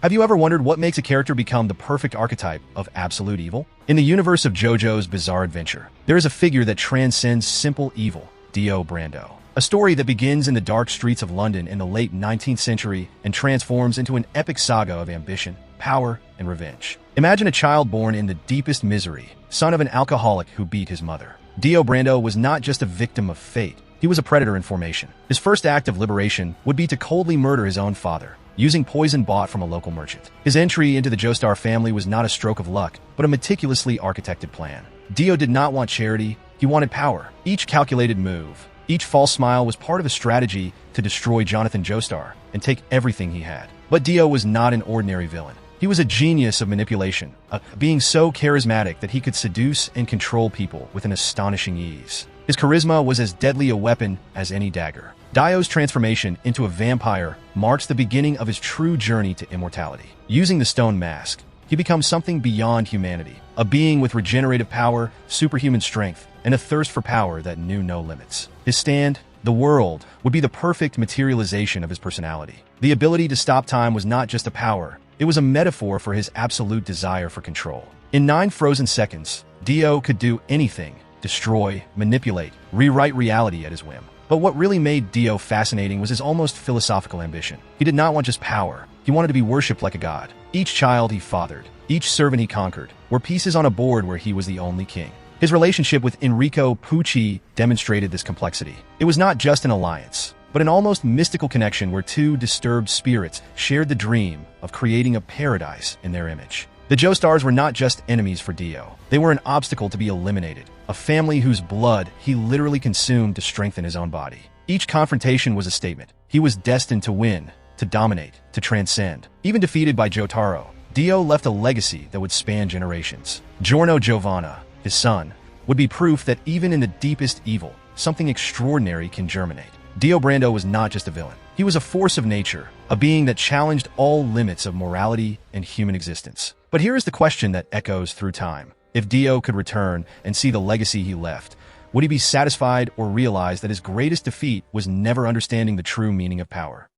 Have you ever wondered what makes a character become the perfect archetype of absolute evil? In the universe of JoJo's Bizarre Adventure, there is a figure that transcends simple evil, Dio Brando. A story that begins in the dark streets of London in the late 19th century and transforms into an epic saga of ambition, power, and revenge. Imagine a child born in the deepest misery, son of an alcoholic who beat his mother. Dio Brando was not just a victim of fate, he was a predator in formation. His first act of liberation would be to coldly murder his own father, using poison bought from a local merchant. His entry into the joestar family was not a stroke of luck, but a meticulously architected plan. Dio did not want charity, he wanted power. Each calculated move, each false smile was part of a strategy to destroy Jonathan Joestar and take everything he had. But Dio was not an ordinary villain. He was a genius of manipulation, being so charismatic that he could seduce and control people with an astonishing ease. His charisma was as deadly a weapon as any dagger. Dio's transformation into a vampire marks the beginning of his true journey to immortality. Using the stone mask, he becomes something beyond humanity, a being with regenerative power, superhuman strength, and a thirst for power that knew no limits. His stand, the world, would be the perfect materialization of his personality. The ability to stop time was not just a power, it was a metaphor for his absolute desire for control. In 9 frozen seconds, Dio could do anything: destroy, manipulate, rewrite reality at his whim. But what really made Dio fascinating was his almost philosophical ambition. He did not want just power, he wanted to be worshipped like a god. Each child he fathered, each servant he conquered, were pieces on a board where he was the only king. His relationship with Enrico Pucci demonstrated this complexity. It was not just an alliance, but an almost mystical connection where two disturbed spirits shared the dream of creating a paradise in their image. The joestars were not just enemies for Dio. They were an obstacle to be eliminated, a family whose blood he literally consumed to strengthen his own body. Each confrontation was a statement. He was destined to win, to dominate, to transcend. Even defeated by Jotaro, Dio left a legacy that would span generations. Giorno Giovanna, his son, would be proof that even in the deepest evil, something extraordinary can germinate. Dio Brando was not just a villain. He was a force of nature, a being that challenged all limits of morality and human existence. But here is the question that echoes through time. If Dio could return and see the legacy he left, would he be satisfied or realize that his greatest defeat was never understanding the true meaning of power?